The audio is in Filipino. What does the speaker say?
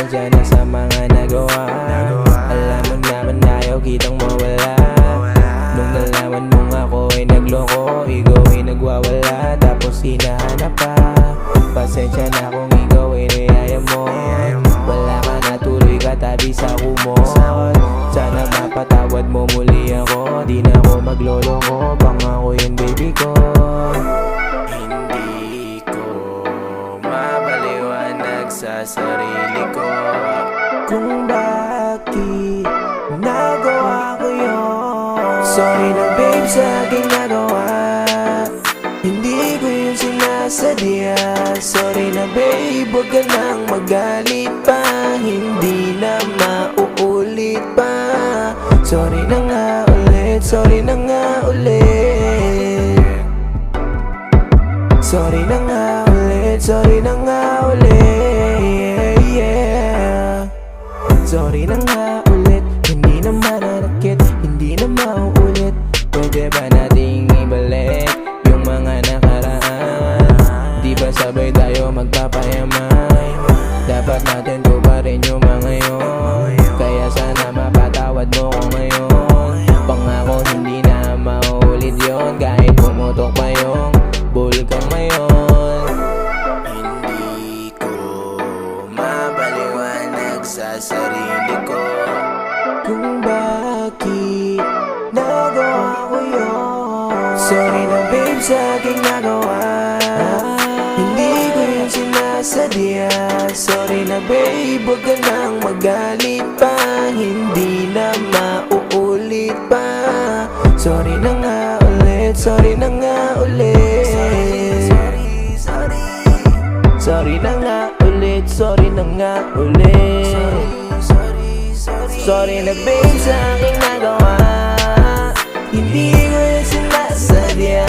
pasensya na sa mga nagawa. Alam mo naman ayaw kitang mawala. Nung nalaman mong ako ay nagloko, ikaw ay nagwawala, tapos hinahanap pa. Pasensya na kung ikaw ay niyaya mo. Wala ka na, tuloy ka tabi sa kumot. Sana mapatawad mo muli ako, di na ako magloloko, pangako yun baby ko. Hindi ko mapaliwanag sa sarili ko kung bakit nagawa ko yun. Sorry na babe sa aking nagawa, hindi ko yun sinasadya. Sorry na babe, huwag ka nang magalit pa, hindi na mauulit pa. Sorry na nga ulit, sorry na nga ulit. Sorry na nga ulit, sorry na nga ulit, yeah. Sorry na nga ulit, hindi na mananakit, hindi na mauulit. Pwede ba nating ibalik yung mga nakaraan? Di ba sabay tayo magpapayaman? Dapat natin tuparin yung mga yun. Kaya sana mapatawad mo ko ngayon. Pangako hindi na mauulit yun, kahit pumutok pa yung bulkang mayon. Hindi ko mapaliwanag sa sarili ko kung bakit nagawa ko yun. Sorry na babe sa aking nagawa, hindi ko yun sinasadya. Sorry na babe, huwag ka nang magalit pa, hindi na mauulit pa. Sorry na nga ulit, sorry na nga ulit. Sorry na nga ulit, sorry na nga ulit. Sorry na babe sa aking nagawa, hindi ko yun sinasadya.